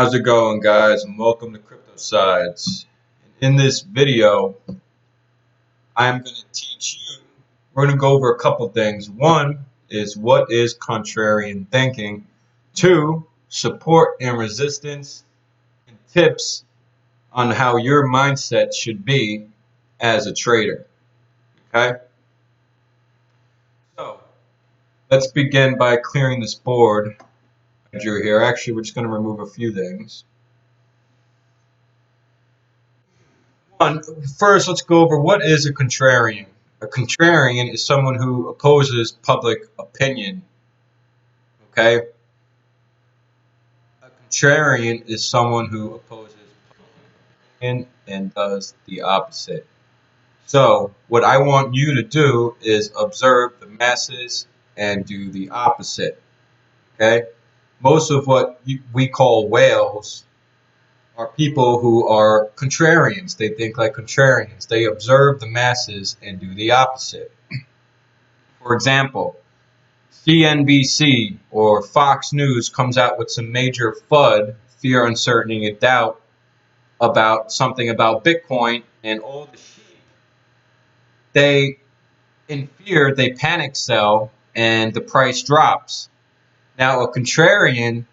How's it going, guys? And welcome to Crypto Sides. In this video, I'm going to teach you, we're going to go over a couple things. One is what is contrarian thinking. Two, support and resistance, and tips on how your mindset should be as a trader. Okay? So, let's begin by clearing this board. You're here. Actually, we're just going to remove a few things. First, let's go over what is a contrarian. A contrarian is someone who opposes public opinion. Okay? A contrarian is someone who opposes public opinion and does the opposite. So, what I want you to do is observe the masses and do the opposite. Okay? Most of what we call whales are people who are contrarians. They think like contrarians. They observe the masses and do the opposite. For example, CNBC or Fox News comes out with some major FUD, fear, uncertainty, and doubt about something about Bitcoin, and all the sheep, they, in fear, they panic sell and the price drops. Now, a contrarian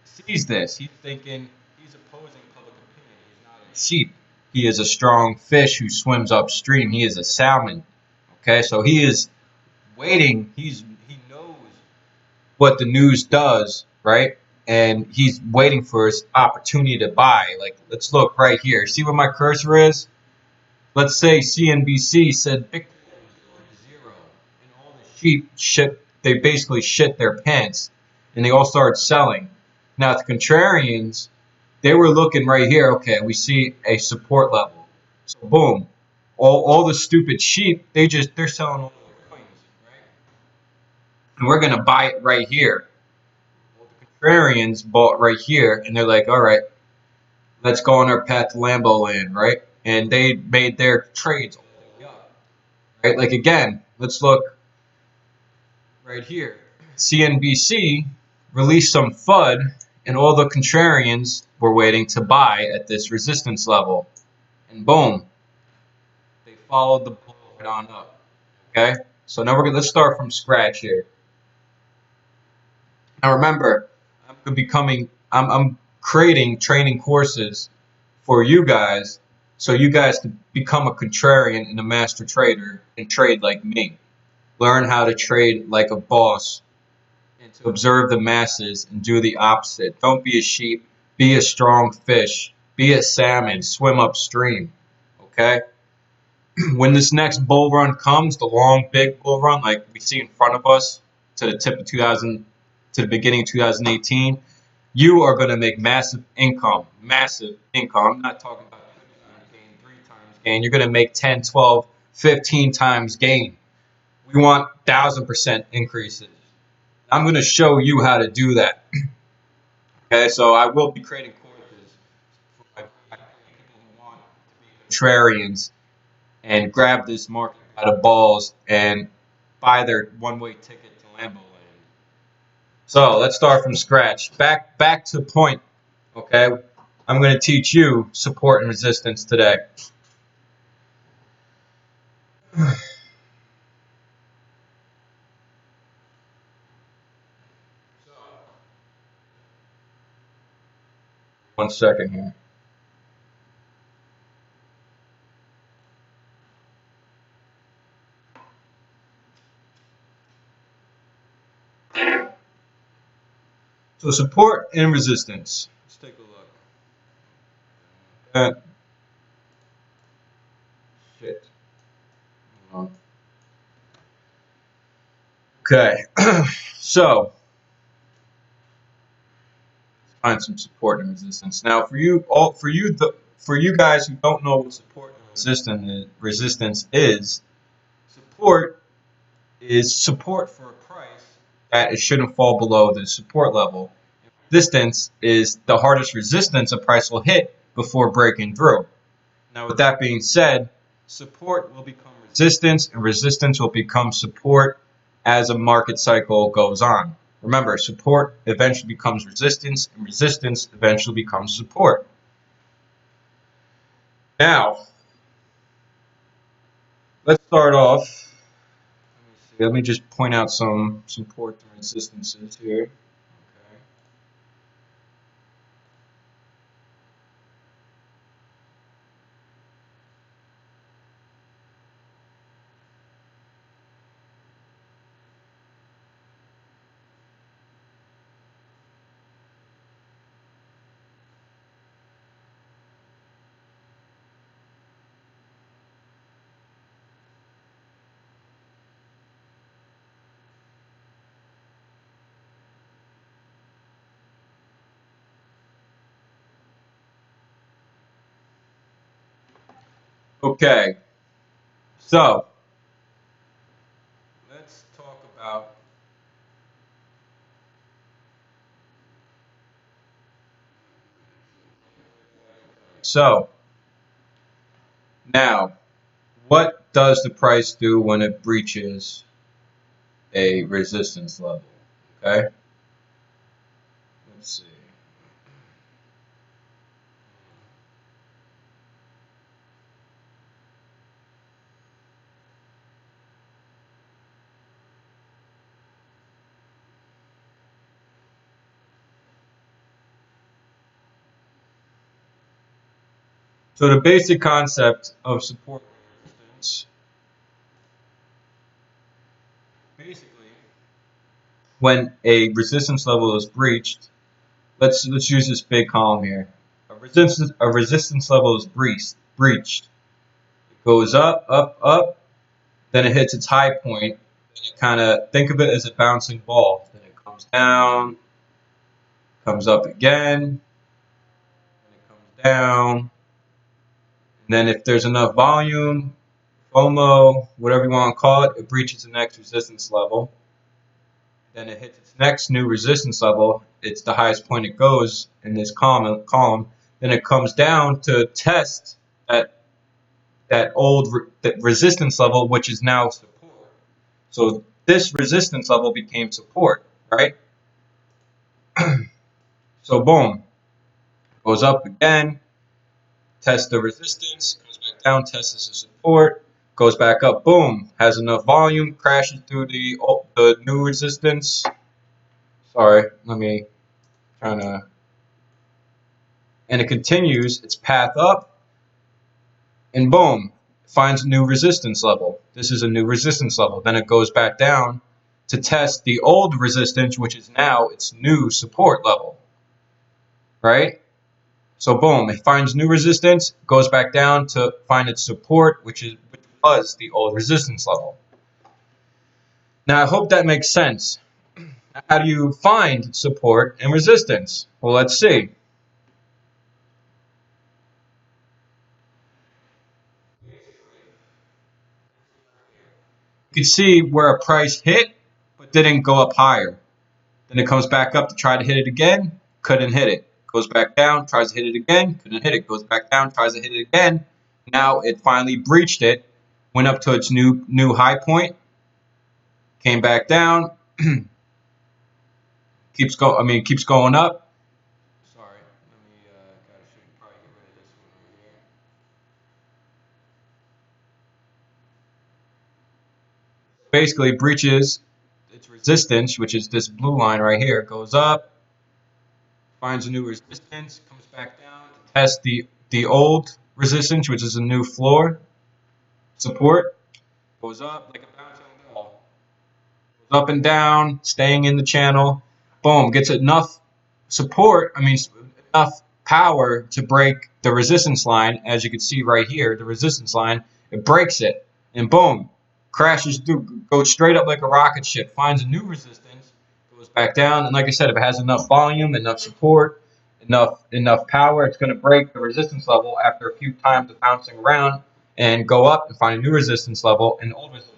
sees this. He's thinking he's opposing public opinion. He's not a sheep. He is a strong fish who swims upstream. He is a salmon. Okay, so he is waiting. He knows what the news does, right? And he's waiting for his opportunity to buy. Like, let's look right here. See where my cursor is? Let's say CNBC said Bitcoin is going to zero, and all the sheep shit. They basically shit their pants, and they all started selling. Now, the contrarians, they were looking right here. Okay, we see a support level. So boom, all the stupid sheep, they're selling all their coins, right? And we're gonna buy it right here. Well, the contrarians bought right here, and they're like, all right, let's go on our path to Lambo land, right? And they made their trades all the way up, right? Like again, let's look right here. CNBC released some FUD, and all the contrarians were waiting to buy at this resistance level. And boom, they followed the bull right on up. Okay? So now let's start from scratch here. Now remember, I'm creating training courses for you guys so you guys can become a contrarian and a master trader and trade like me. Learn how to trade like a boss and to observe the masses and do the opposite. Don't be a sheep, be a strong fish, be a salmon, swim upstream. Okay? When this next bull run comes, the long big bull run like we see in front of us to the tip of 2000 to the beginning of 2018, you are going to make massive income. Massive income. I'm not talking about 2 times gain, 3 times gain. You're going to make 10, 12, 15 times gain. We want 1,000% increases. I'm going to show you how to do that. Okay, so I will be creating courses for my people who want to be contrarians and grab this market by the balls and buy their one-way ticket to Lambo Land. So let's start from scratch. Back to the point. Okay, I'm going to teach you support and resistance today. One second here. So support and resistance. Let's take a look. Shit. Okay. So let's find some support and resistance. Now, for you guys who don't know what support and resistance is, support is support for a price that it shouldn't fall below the support level. Resistance is the hardest resistance a price will hit before breaking through. Now, with that being said, support will become resistance, and resistance will become support as a market cycle goes on. Remember, support eventually becomes resistance, and resistance eventually becomes support. Now, let's start off. Let me just point out some support and resistances here. Okay. Okay. So, let's talk about. So, now, what does the price do when it breaches a resistance level? Okay. Let's see. So the basic concept of support and resistance, basically, when a resistance level is breached, let's use this big column here. A resistance level is breached. It goes up, up, up, then it hits its high point, and you kind of think of it as a bouncing ball. Then it comes down, comes up again, and it comes down. And then if there's enough volume, FOMO, whatever you want to call it, it breaches the next resistance level. Then it hits its next new resistance level. It's the highest point it goes in this column. Then it comes down to test that old that resistance level, which is now support. So this resistance level became support, right? So boom, goes up again, tests the resistance, goes back down, tests the support, goes back up, boom, has enough volume, crashes through the new resistance. Sorry, let me kind of, and it continues its path up, and boom, finds a new resistance level. This is a new resistance level. Then it goes back down to test the old resistance, which is now its new support level, right? So boom, it finds new resistance, goes back down to find its support, which was the old resistance level. Now I hope that makes sense. How do you find support and resistance? Well, let's see. You can see where a price hit, but didn't go up higher. Then it comes back up to try to hit it again, couldn't hit it. Goes back down, tries to hit it again, couldn't hit it. Goes back down, tries to hit it again. Now it finally breached it, went up to its new high point, came back down, keeps going up. Sorry, let me should probably get rid of this one right here. Basically, breaches its resistance, which is this blue line right here. Goes up, finds a new resistance, comes back down to test the old resistance, which is a new floor support. Goes up like a bouncing ball. Goes up and down, staying in the channel. Boom, gets enough support, enough power to break the resistance line. As you can see right here, the resistance line, it breaks it. And boom, crashes through, goes straight up like a rocket ship, finds a new resistance, goes back down. And like I said, if it has enough volume, enough support, enough power, it's going to break the resistance level after a few times of bouncing around and go up and find a new resistance level, and old resistance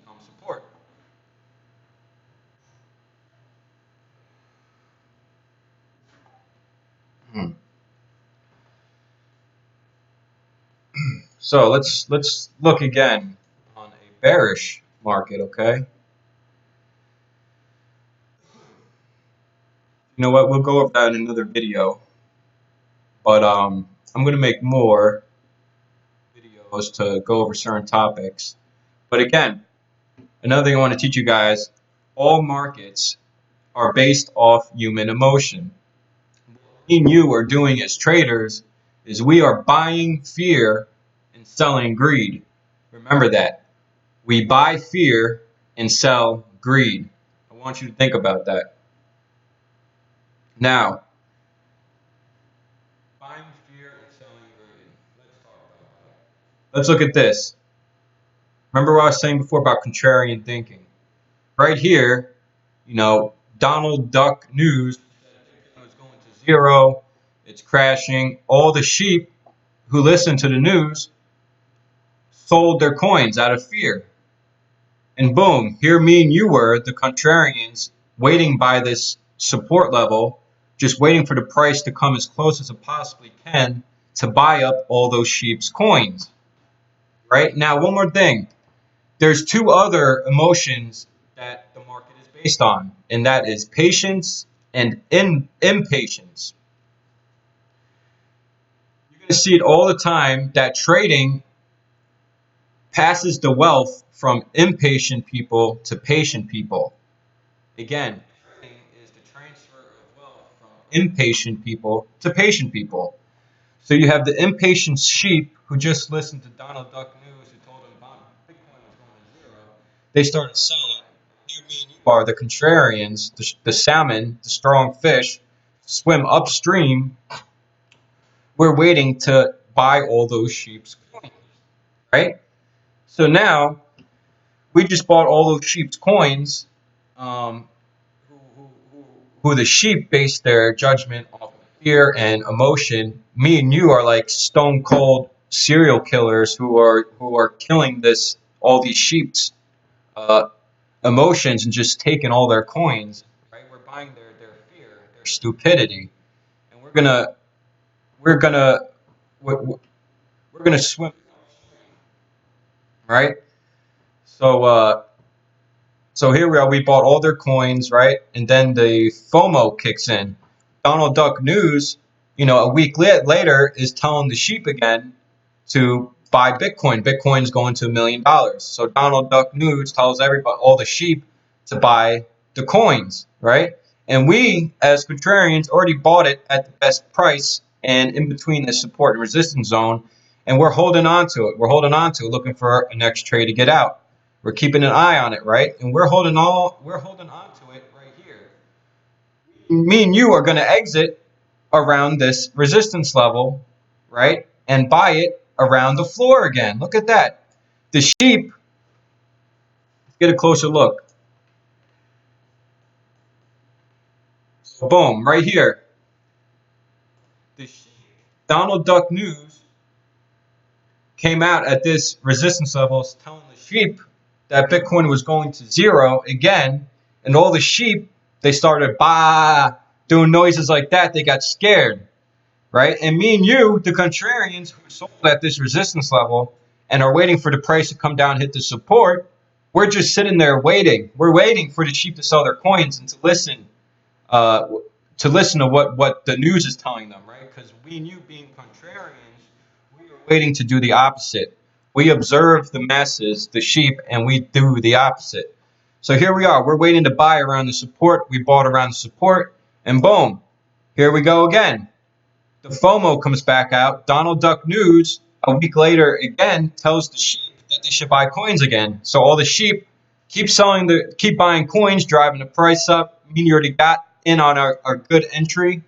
becomes support. Hmm. So let's look again on a bearish market, okay? You know what? We'll go over that in another video. But I'm gonna make more videos to go over certain topics. But again, another thing I want to teach you guys: all markets are based off human emotion. What me and you are doing as traders is we are buying fear and selling greed. Remember that. We buy fear and sell greed. I want you to think about that. Now, buying fear and selling greed. Let's talk about that. Let's look at this. Remember what I was saying before about contrarian thinking? Right here, Donald Duck News was going to zero. It's crashing. All the sheep who listened to the news sold their coins out of fear. And boom, here me and you were, the contrarians, waiting by this support level, just waiting for the price to come as close as it possibly can to buy up all those sheep's coins. Right? Now, one more thing. There's two other emotions that the market is based on, and that is patience and impatience. You're going to see it all the time that trading passes the wealth from impatient people to patient people. Again, trading is the transfer of wealth from impatient people to patient people. So you have the impatient sheep who just listened to Donald Duck News, who told them Bitcoin was going to zero. They started selling. Here, me and you are the contrarians, the salmon, the strong fish, swim upstream. We're waiting to buy all those sheep's coins, right? So now we just bought all those sheep's coins. Who the sheep base their judgment off of fear and emotion. Me and you are like stone cold serial killers who are killing all these sheep's emotions and just taking all their coins. Right? We're buying their fear, their stupidity, and we're gonna swim. Right? So here we are. We bought all their coins, right? And then the FOMO kicks in. Donald Duck News, a week later is telling the sheep again to buy Bitcoin. Bitcoin's going to $1 million. So Donald Duck News tells everybody, all the sheep, to buy the coins, right? And we, as contrarians, already bought it at the best price and in between the support and resistance zone, and we're holding on to it. We're holding on to it, looking for a next trade to get out. We're keeping an eye on it, right? And we're holding on to it right here. Me and you are going to exit around this resistance level, right? And buy it around the floor again. Look at that. The sheep, let's get a closer look. Boom, right here. The sheep, Donald Duck News came out at this resistance level telling the sheep that Bitcoin was going to zero again, and all the sheep, they started doing noises like that. They got scared, right? And me and you, the contrarians who sold at this resistance level and are waiting for the price to come down, hit the support, we're just sitting there waiting. We're waiting for the sheep to sell their coins and to listen to what the news is telling them, right? Because we and you, being contrarians, we are waiting to do the opposite. We observe the masses, the sheep, and we do the opposite. So here we are. We're waiting to buy around the support. We bought around the support, and boom, here we go again. The FOMO comes back out. Donald Duck News, a week later, again, tells the sheep that they should buy coins again. So all the sheep keep buying coins, driving the price up. I mean, you already got in on our good entry,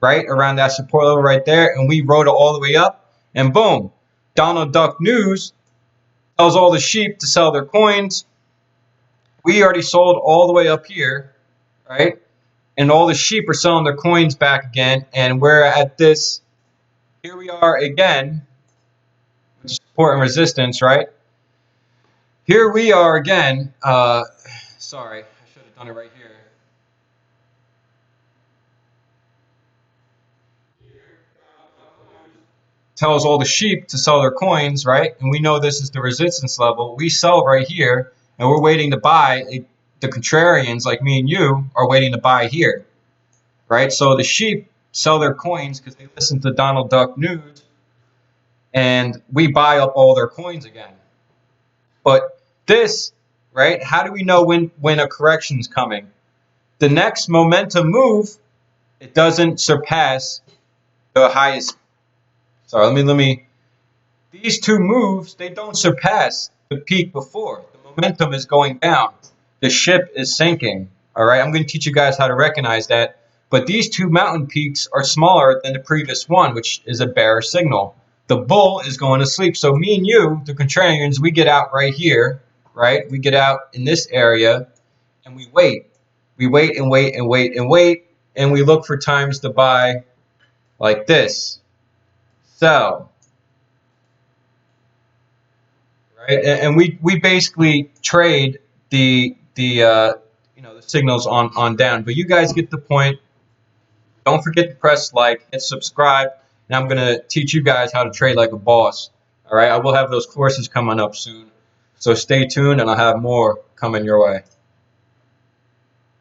right, around that support level right there, and we rode it all the way up, and boom, Donald Duck News tells all the sheep to sell their coins. We already sold all the way up here, right, and all the sheep are selling their coins back again, and we're at this, here we are again, with support and resistance, right, here we are again, sorry, I should have done it right here. Tells all the sheep to sell their coins, right? And we know this is the resistance level. We sell right here, and we're waiting to buy. The contrarians, like me and you, are waiting to buy here. right? So the sheep sell their coins because they listen to Donald Duck News, and we buy up all their coins again. But this, right? How do we know when a correction's coming? The next momentum move, it doesn't surpass the highest. Sorry, let me. These two moves, they don't surpass the peak before. The momentum is going down. The ship is sinking. All right, I'm going to teach you guys how to recognize that. But these two mountain peaks are smaller than the previous one, which is a bearish signal. The bull is going to sleep. So me and you, the contrarians, we get out right here, right? We get out in this area and we wait. We wait and wait and wait and wait, and we look for times to buy like this. Sell. Right? And we basically trade the signals on down. But you guys get the point. Don't forget to press like and subscribe. And I'm gonna teach you guys how to trade like a boss. All right, I will have those courses coming up soon. So stay tuned, and I'll have more coming your way.